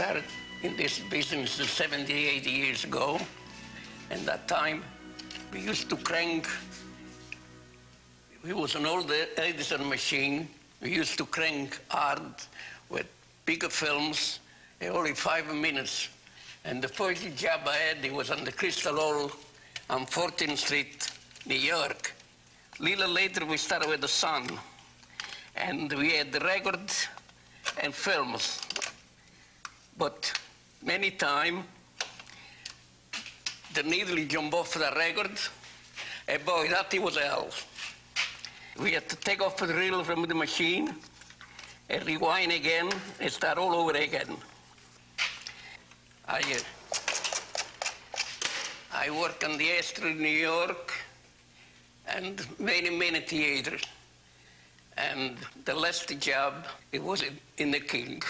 started in this business 70, 80 years ago. And that time, we used to crank. It was an old Edison machine. We used to crank hard with bigger films, only 5 minutes. And the first job I had, it was on the Crystal Hall on 14th Street, New York. A little later, we started with the Sun. And we had the records and films. But many times, the needle jumped off the record, and boy, that was hell. We had to take off the reel from the machine and rewind again and start all over again. I worked on the Astor in New York and many theaters. And the last job, it was in the King.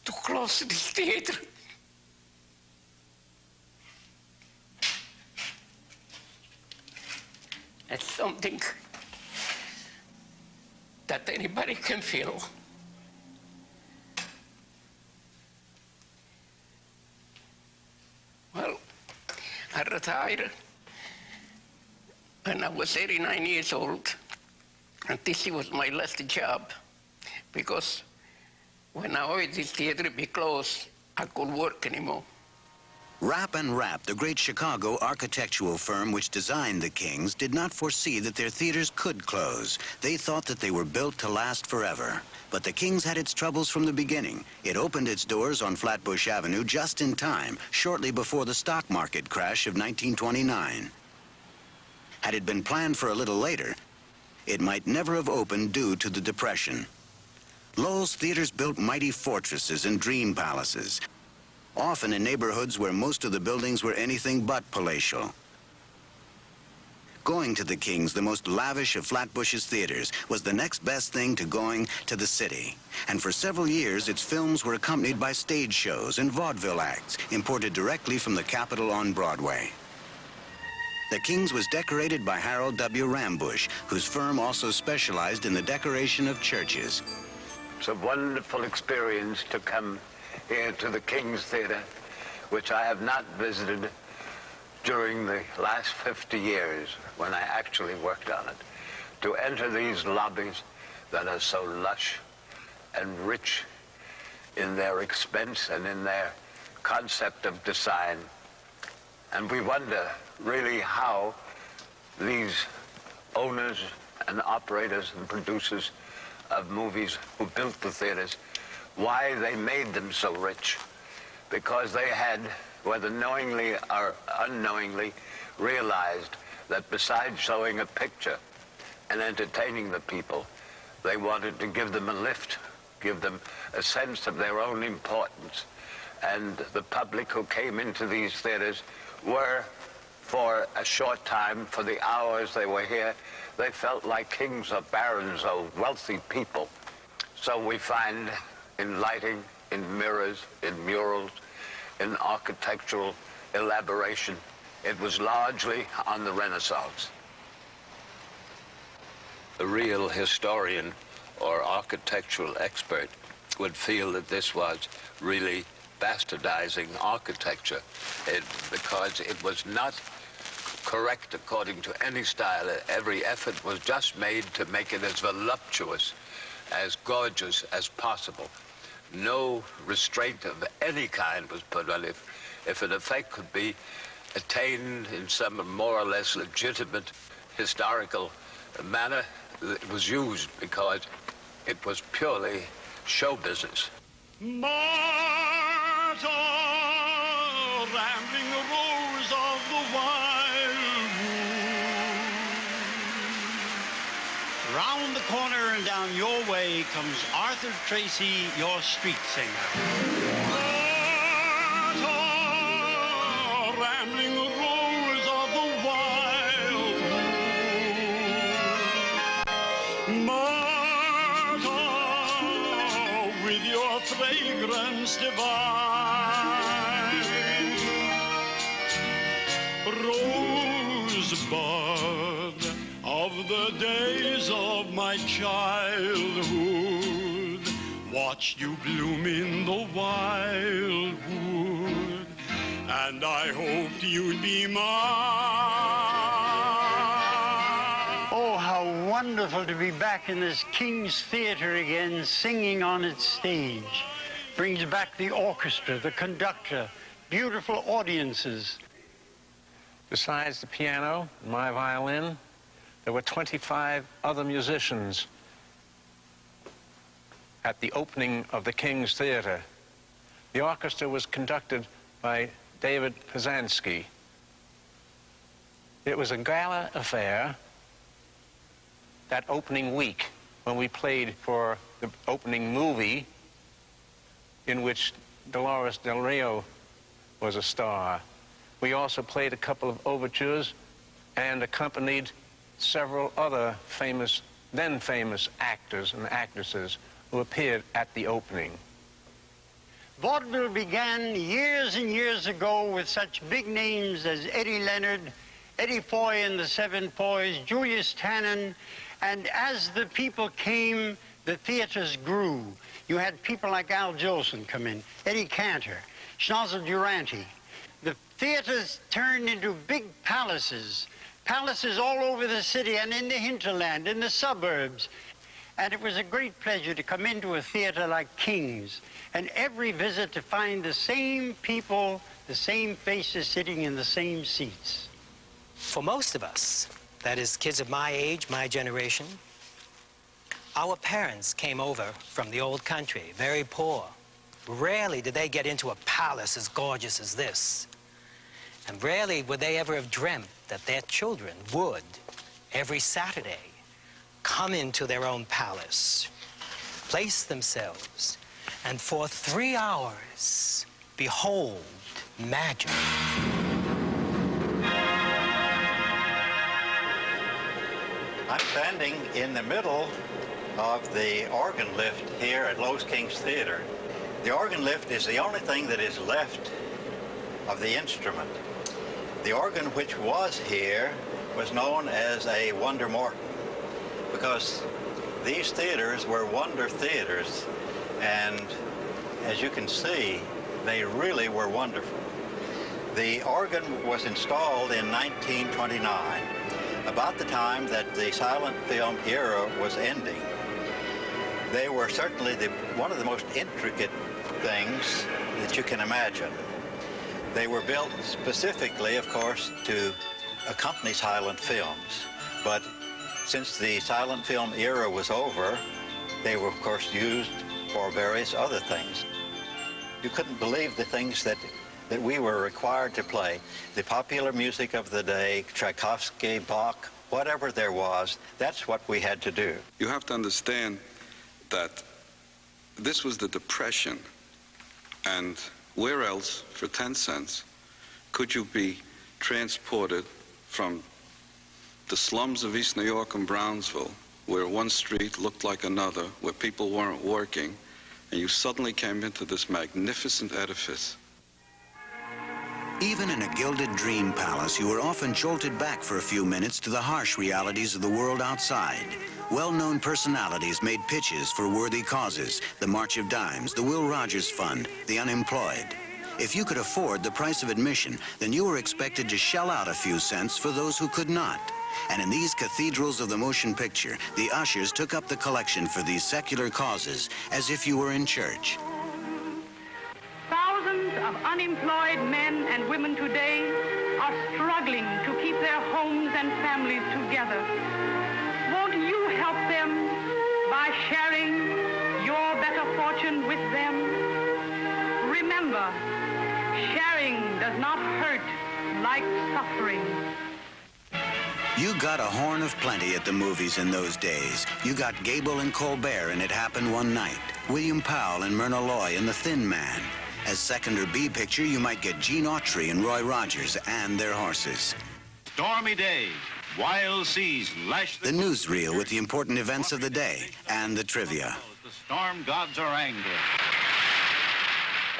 To close this theater. It's something that anybody can feel. Well, I retired when I was 89 years old, and this was my last job, because when I heard this theater be closed, I couldn't work anymore. Rapp and Rapp, the great Chicago architectural firm which designed the Kings, did not foresee that their theaters could close. They thought that they were built to last forever. But the Kings had its troubles from the beginning. It opened its doors on Flatbush Avenue just in time, shortly before the stock market crash of 1929. Had it been planned for a little later, it might never have opened due to the Depression. Loew's theaters built mighty fortresses and dream palaces, often in neighborhoods where most of the buildings were anything but palatial. Going to the Kings, the most lavish of Flatbush's theaters, was the next best thing to going to the city. And for several years, its films were accompanied by stage shows and vaudeville acts imported directly from the Capitol on Broadway. The Kings was decorated by Harold W. Rambush, whose firm also specialized in the decoration of churches. It's a wonderful experience to come here to the King's Theater, which I have not visited during the last 50 years when I actually worked on it. To enter these lobbies that are so lush and rich in their expense and in their concept of design. And we wonder really how these owners and operators and producers of movies who built the theaters, why they made them so rich. Because they had, whether knowingly or unknowingly, realized that besides showing a picture and entertaining the people, they wanted to give them a lift, give them a sense of their own importance. And the public who came into these theaters were, for a short time, for the hours they were here, they felt like kings or barons or wealthy people. So we find in lighting, in mirrors, in murals, in architectural elaboration, it was largely on the Renaissance. A real historian or architectural expert would feel that this was really bastardizing architecture because it was not correct according to any style. Every effort was just made to make it as voluptuous, as gorgeous as possible. No restraint of any kind was put on it. If an effect could be attained in some more or less legitimate historical manner, it was used because it was purely show business. Martha, rambling rose of the wildwood. Round the corner and down your way comes Arthur Tracy, your street singer. Martha, rambling rose of the wildwood. Martha, with your fragrance divine. Rosebud of the days of my childhood, what watched you bloom in the wildwood, and I hoped you'd be mine. Oh, how wonderful to be back in this King's Theater again, singing on its stage. Brings back the orchestra, the conductor, beautiful audiences. Besides the piano and my violin, there were 25 other musicians at the opening of the King's Theater. The orchestra was conducted by David Pazanski. It was a gala affair that opening week when we played for the opening movie in which Dolores Del Rio was a star. We also played a couple of overtures and accompanied several other famous, then famous actors and actresses who appeared at the opening. Vaudeville began years and years ago with such big names as Eddie Leonard, Eddie Foy and the Seven Foys, Julius Tannen, and as the people came, the theaters grew. You had people like Al Jolson come in, Eddie Cantor, Schnauzer Durante. The theaters turned into big palaces, palaces all over the city and in the hinterland, in the suburbs. And it was a great pleasure to come into a theater like King's, and every visit to find the same people, the same faces sitting in the same seats. For most of us, that is, kids of my age, my generation, our parents came over from the old country, very poor. Rarely did they get into a palace as gorgeous as this. And rarely would they ever have dreamt that their children would, every Saturday, come into their own palace, place themselves, and for 3 hours, behold magic. I'm standing in the middle of the organ lift here at Loew's King's Theater. The organ lift is the only thing that is left of the instrument. The organ which was here was known as a Wonder Morton because these theaters were wonder theaters, and as you can see, they really were wonderful. The organ was installed in 1929, about the time that the silent film era was ending. They were certainly one of the most intricate things that you can imagine. They were built specifically, of course, to accompany silent films. But since the silent film era was over, they were, of course, used for various other things. You couldn't believe the things that we were required to play. The popular music of the day, Tchaikovsky, Bach, whatever there was, that's what we had to do. You have to understand that this was the Depression, and where else, for 10 cents, could you be transported from the slums of East New York and Brownsville, where one street looked like another, where people weren't working, and you suddenly came into this magnificent edifice? Even in a gilded dream palace, you were often jolted back for a few minutes to the harsh realities of the world outside. Well-known personalities made pitches for worthy causes, the March of Dimes, the Will Rogers Fund, the unemployed. If you could afford the price of admission, then you were expected to shell out a few cents for those who could not. And in these cathedrals of the motion picture, the ushers took up the collection for these secular causes, as if you were in church. Thousands of unemployed men and women today are struggling to keep their homes and families together. Won't you help them by sharing your better fortune with them? Remember, sharing does not hurt like suffering. You got a horn of plenty at the movies in those days. You got Gable and Colbert in It Happened One Night, William Powell and Myrna Loy in The Thin Man. As second or B picture, you might get Gene Autry and Roy Rogers and their horses. Stormy days, wild seas lash the newsreel with the important events of the day and the trivia. The storm gods are angry.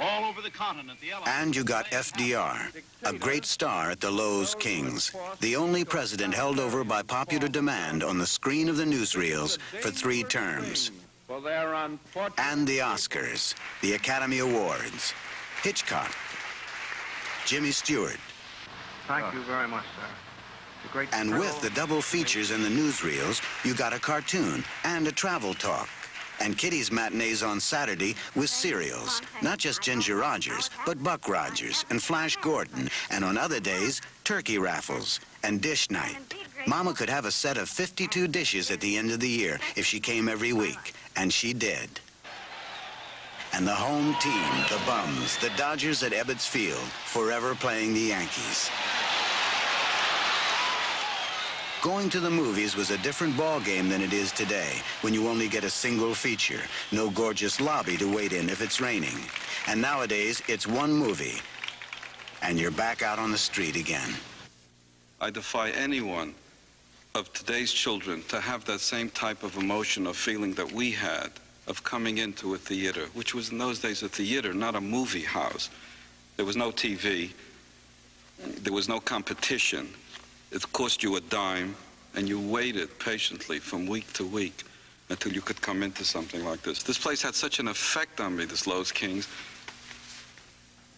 All over the continent, the And you got FDR, a great star at the Loew's Kings, the only president held over by popular demand on the screen of the newsreels for 3 terms. for their unfortunate... And the Oscars, the Academy Awards, Hitchcock, Jimmy Stewart. Thank you very much, sir. It's a great And thrill. with the double features and the newsreels, you got a cartoon and a travel talk. And Kitty's matinees on Saturday with serials. Not just Ginger Rogers, but Buck Rogers and Flash Gordon. And on other days, turkey raffles and dish night. Mama could have a set of 52 dishes at the end of the year if she came every week. And she did. And the home team, the Bums, the Dodgers at Ebbets Field, forever playing the Yankees. Going to the movies was a different ball game than it is today, when you only get a single feature, no gorgeous lobby to wait in if it's raining. And nowadays, it's one movie, and you're back out on the street again. I defy anyone of today's children to have that same type of emotion or feeling that we had of coming into a theater, which was in those days a theater, not a movie house. There was no TV. There was no competition. It cost you a dime, and you waited patiently from week to week until you could come into something like this. This place had such an effect on me, this Loew's Kings.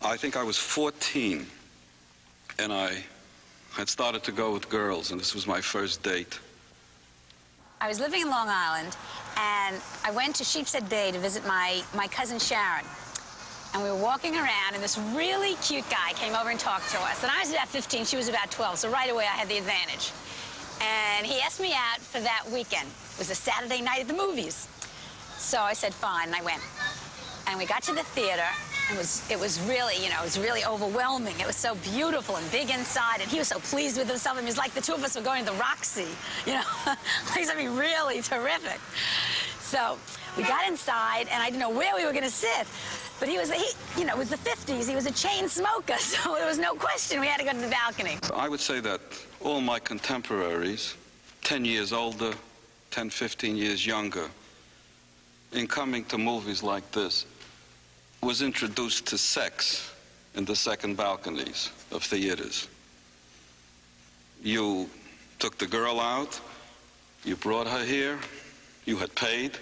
I think I was 14, and I had started to go with girls, and this was my first date. I was living in Long Island, and I went to Sheepshead Bay to visit my cousin Sharon. And we were walking around, and this really cute guy came over and talked to us. And I was about 15, she was about 12, so right away I had the advantage. And he asked me out for that weekend. It was a Saturday night at the movies. So I said, fine, and I went. And we got to the theater. It was really, you know, it was really overwhelming. It was so beautiful and big inside, and he was so pleased with himself. I mean, it was like the two of us were going to the Roxy, you know, like something really terrific. So we got inside, and I didn't know where we were going to sit. But you know, it was the 50s. He was a chain smoker, so there was no question we had to go to the balcony. I would say that all my contemporaries, 10 years older, 10, 15 years younger, in coming to movies like this, was introduced to sex in the second balconies of theaters. You took the girl out, you brought her here, you had paid,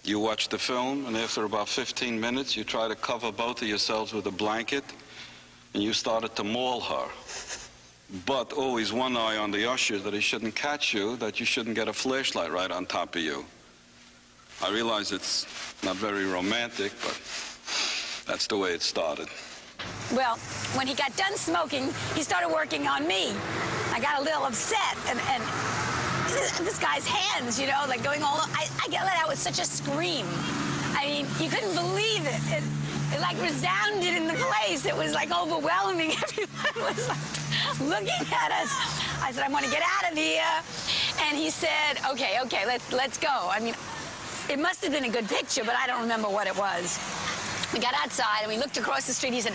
you watched the film, and after about 15 minutes, you tried to cover both of yourselves with a blanket, and you started to maul her. But always one eye on the usher that he shouldn't catch you, that you shouldn't get a flashlight right on top of you. I realize it's not very romantic, but that's the way it started. Well, when he got done smoking, he started working on me. I got a little upset, and this guy's hands, you know, like going all... I let out with such a scream. I mean, you couldn't believe it. It like resounded in the place. It was like overwhelming. Everyone was like looking at us. I said, I want to get out of here. And he said, okay, let's go. I mean, it must have been a good picture, but I don't remember what it was. We got outside, and we looked across the street. He said,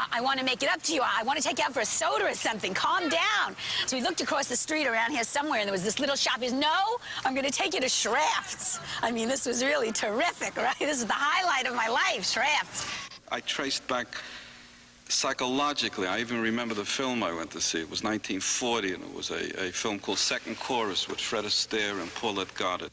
I want to make it up to you. I want to take you out for a soda or something. Calm down. So we looked across the street around here somewhere, and there was this little shop. He said, no, I'm going to take you to Schraft's. I mean, this was really terrific, right? This is the highlight of my life, Schraft's. I traced back psychologically. I even remember the film I went to see. It was 1940, and it was a film called Second Chorus with Fred Astaire and Paulette Goddard.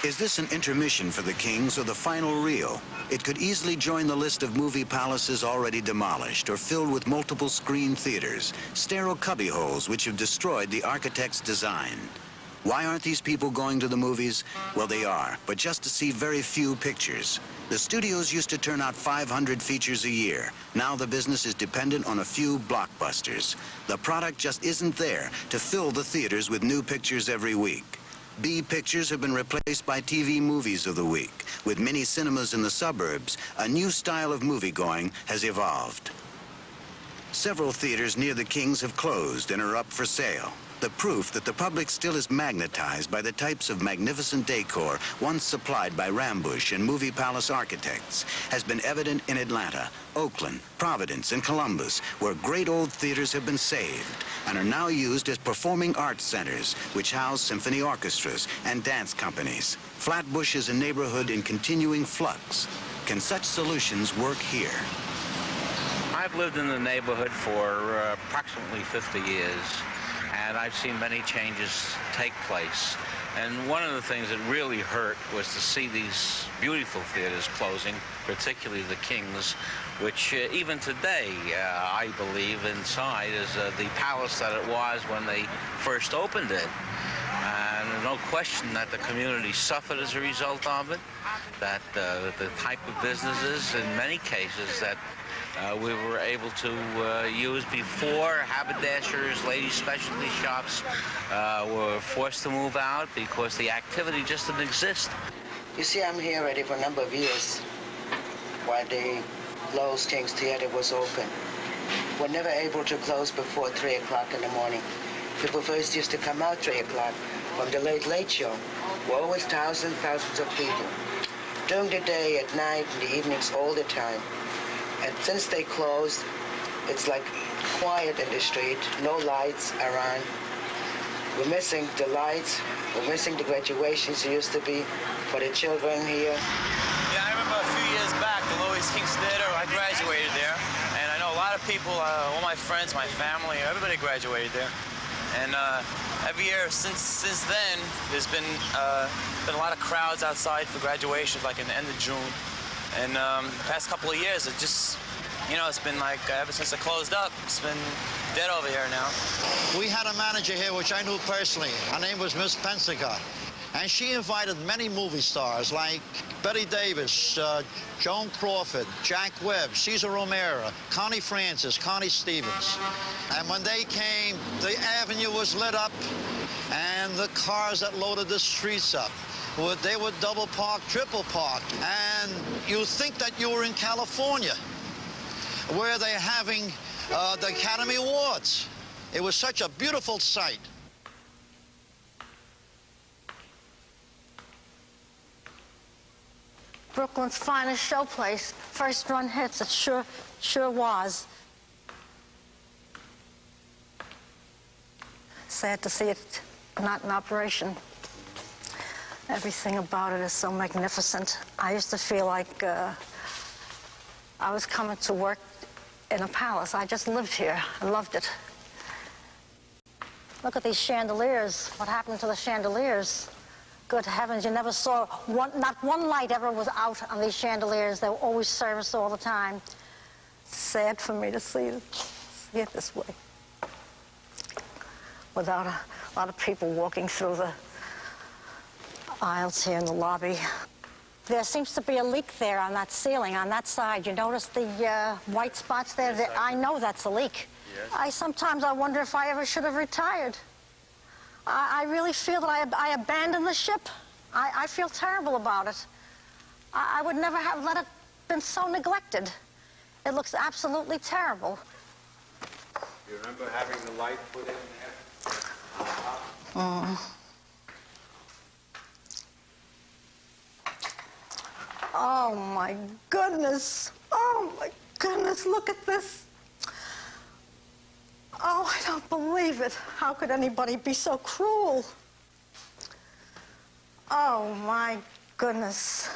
Is this an intermission for the Kings or the final reel? It could easily join the list of movie palaces already demolished or filled with multiple screen theaters, sterile cubbyholes which have destroyed the architect's design. Why aren't these people going to the movies? Well, they are, but just to see very few pictures. The studios used to turn out 500 features a year. Now the business is dependent on a few blockbusters. The product just isn't there to fill the theaters with new pictures every week. B pictures have been replaced by TV movies of the week. With many cinemas in the suburbs, a new style of moviegoing has evolved. Several theaters near the Kings have closed and are up for sale. The proof that the public still is magnetized by the types of magnificent decor once supplied by Rambush and movie palace architects has been evident in Atlanta, Oakland, Providence, and Columbus, where great old theaters have been saved and are now used as performing arts centers, which house symphony orchestras and dance companies. Flatbush is a neighborhood in continuing flux. Can such solutions work here? I've lived in the neighborhood for approximately 50 years. And I've seen many changes take place. And one of the things that really hurt was to see these beautiful theaters closing, particularly the Kings, which even today, I believe, inside is the palace that it was when they first opened it. And no question that the community suffered as a result of it, that the type of businesses, in many cases, that we were able to use before, haberdashers, ladies' specialty shops, were forced to move out because the activity just didn't exist. You see, I'm here already for a number of years while the Loew's King's Theater was open. We're never able to close before 3 o'clock in the morning. People first used to come out 3 o'clock from the late show. We're always thousands of people. During the day, at night, in the evenings, all the time. And since they closed, it's like quiet in the street, no lights around. We're missing the lights, we're missing the graduations there used to be for the children here. Yeah, I remember a few years back, the Loew King's Theater, I graduated there. And I know a lot of people, all my friends, my family, everybody graduated there. And every year since then, there's been a lot of crowds outside for graduations, like in the end of June. And the past couple of years, it just, it's been like, ever since it closed up, it's been dead over here now. We had a manager here, which I knew personally. Her name was Miss Pensica. And she invited many movie stars like Betty Davis, Joan Crawford, Jack Webb, Cesar Romero, Connie Francis, Connie Stevens. And when they came, the avenue was lit up, and the cars that loaded the streets up, they were double parked, triple parked, and you think that you were in California, where they're having the Academy Awards. It was such a beautiful sight. Brooklyn's finest showplace. First run hits, it sure was. Sad to see it not in operation. Everything about it is so magnificent. I used to feel like I was coming to work in a palace. I just lived here. I loved it. Look at these chandeliers. What happened to the chandeliers? Good heavens, you never saw not one light ever was out on these chandeliers. They were always serviced all the time. It's sad for me to see it this way. Without a lot of people walking through the aisles here in the lobby. There seems to be a leak there on that ceiling, on that side. You notice the white spots there? Yes, I know that's a leak. Yes. Sometimes I wonder if I ever should have retired. I really feel that I abandoned the ship. I feel terrible about it. I would never have let it been so neglected. It looks absolutely terrible. You remember having the light put in there? Oh, my goodness. Oh, my goodness, look at this. Oh, I don't believe it. How could anybody be so cruel? Oh, my goodness.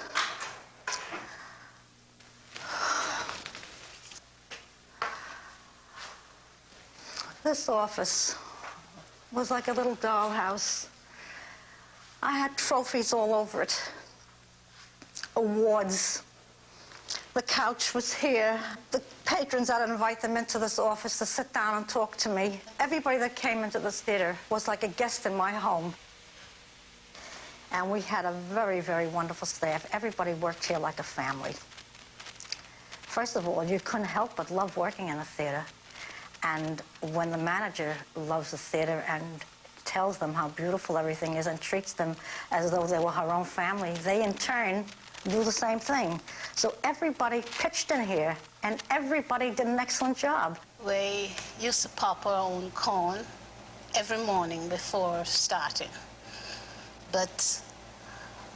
This office was like a little dollhouse. I had trophies all over it, awards. The couch was here. The patrons, I'd invite them into this office to sit down and talk to me. Everybody that came into this theater was like a guest in my home. And we had a very, very wonderful staff. Everybody worked here like a family. First of all, you couldn't help but love working in the theater. And when the manager loves the theater and tells them how beautiful everything is and treats them as though they were her own family, they in turn do the same thing. So everybody pitched in here and everybody did an excellent job. We used to pop our own corn every morning before starting. But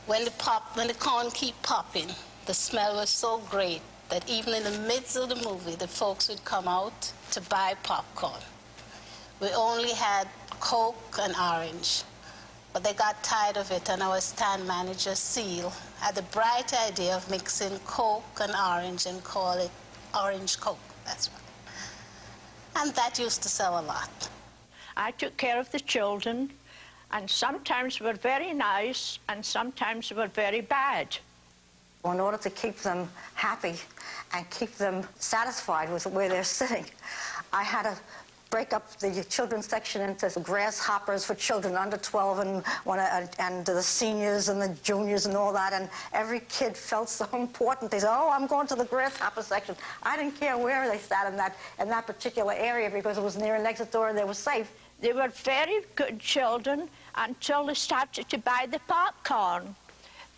when the corn keep popping, the smell was so great that even in the midst of the movie, the folks would come out to buy popcorn. We only had Coke and orange, but they got tired of it, and our stand manager, Seal, had the bright idea of mixing Coke and orange and call it Orange Coke, that's right. And that used to sell a lot. I took care of the children, and sometimes were very nice, and sometimes were very bad. In order to keep them happy and keep them satisfied with where they're sitting, I had to break up the children's section into grasshoppers for children under 12 and the seniors and the juniors and all that, and every kid felt so important. They said, oh, I'm going to the grasshopper section. I didn't care where they sat in that particular area because it was near an exit door and they were safe. They were very good children until they started to buy the popcorn.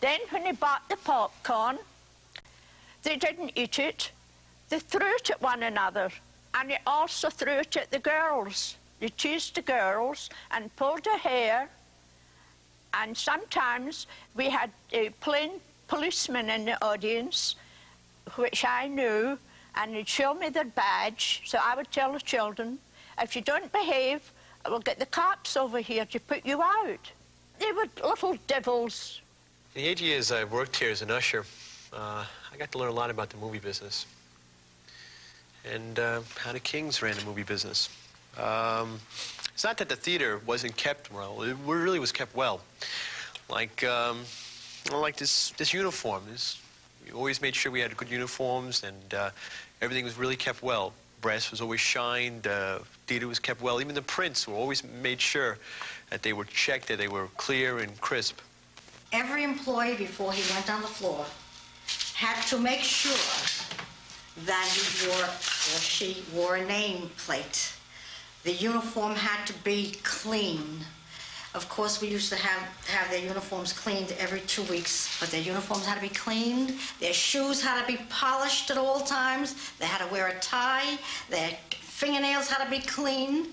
Then when they bought the popcorn, they didn't eat it. They threw it at one another. And they also threw it at the girls. They teased the girls and pulled their hair. And sometimes we had a plain policeman in the audience, which I knew, and they'd show me their badge. So I would tell the children, if you don't behave, I will get the cops over here to put you out. They were little devils. In the 8 years I worked here as an usher, I got to learn a lot about the movie business and how the Kings ran the movie business. It's not that the theater wasn't kept well, it really was kept well. Like this uniform. We always made sure we had good uniforms, and everything was really kept well. Brass was always shined, theater was kept well. Even the prints were always made sure that they were checked, that they were clear and crisp. Every employee, before he went on the floor, had to make sure that he wore or she wore a name plate. The uniform had to be clean. Of course, we used to have their uniforms cleaned every 2 weeks, but their uniforms had to be cleaned. Their shoes had to be polished at all times. They had to wear a tie. Their fingernails had to be clean.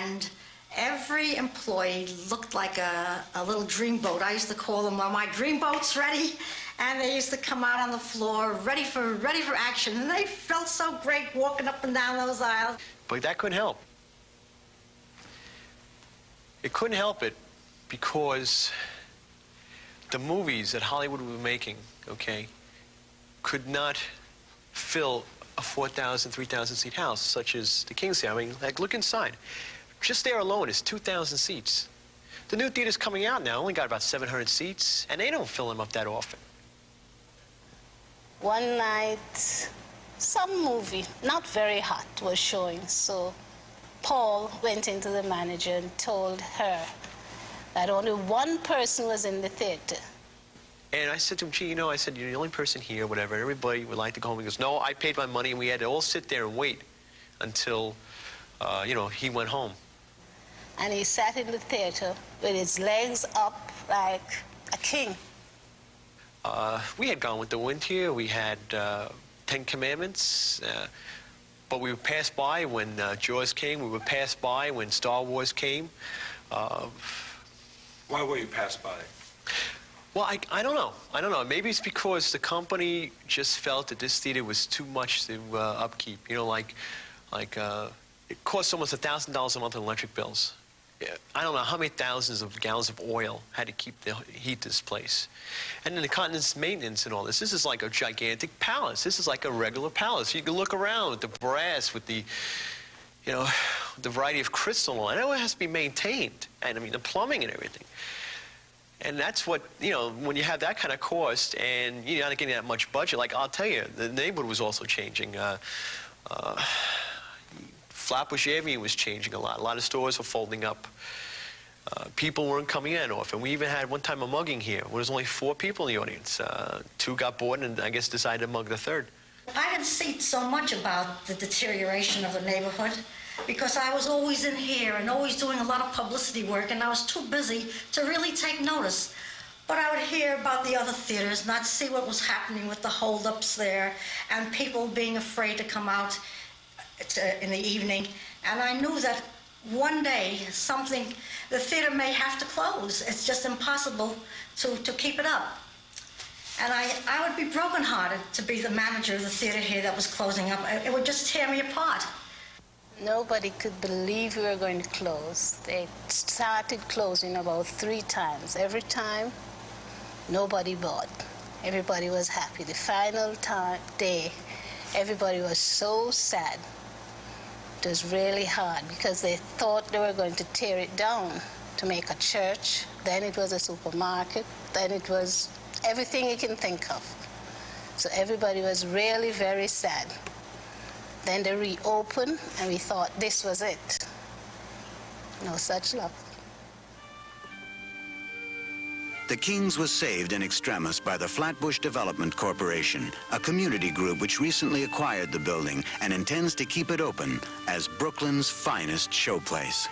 And every employee looked like a little dreamboat. I used to call them, are my dreamboats ready? And they used to come out on the floor ready for action. And they felt so great walking up and down those aisles. But that couldn't help. It couldn't help it because the movies that Hollywood was making, okay, could not fill a 4,000, 3,000 seat house, such as the King's Theater. I mean, like, look inside. Just there alone is 2,000 seats. The new theaters coming out now only got about 700 seats, and they don't fill them up that often. One night, some movie, not very hot, was showing, so Paul went into the manager and told her that only one person was in the theater. And I said to him, gee, you know, I said, you're the only person here, whatever, and everybody would like to go home. He goes, no, I paid my money, and we had to all sit there and wait until, you know, he went home. And he sat in the theater with his legs up like a king. We had Gone with the Wind here. We had 10 Commandments. But we would pass by when Jaws came. We would pass by when Star Wars came. Why will you pass by? Well, I don't know. I don't know. Maybe it's because the company just felt that this theater was too much to upkeep. You know, like it costs almost $1,000 a month in electric bills. I don't know how many thousands of gallons of oil had to keep the heat this place. And then the continence maintenance and all this. This is like a gigantic palace. This is like a regular palace. You can look around with the brass, with the, you know, the variety of crystal. I know it has to be maintained. And I mean, the plumbing and everything. And that's what, you know, when you have that kind of cost and you're not getting that much budget, like I'll tell you, the neighborhood was also changing. Flatbush area was changing a lot. A lot of stores were folding up. People weren't coming in often. We even had one time a mugging here. There was only 4 people in the audience. 2 got bored and I guess decided to mug the 3rd. I didn't see so much about the deterioration of the neighborhood because I was always in here and always doing a lot of publicity work, and I was too busy to really take notice. But I would hear about the other theaters, not see what was happening with the holdups there and people being afraid to come out in the evening. And I knew that one day the theater may have to close. It's just impossible to keep it up. And I would be brokenhearted to be the manager of the theater here that was closing up. It would just tear me apart. Nobody could believe we were going to close. They started closing about 3 times. Every time, nobody bought. Everybody was happy. The final day, everybody was so sad. It was really hard because they thought they were going to tear it down to make a church. Then it was a supermarket. Then it was everything you can think of. So everybody was really very sad. Then they reopened, and we thought this was it. No such luck. The Kings was saved in extremis by the Flatbush Development Corporation, a community group which recently acquired the building and intends to keep it open as Brooklyn's finest showplace.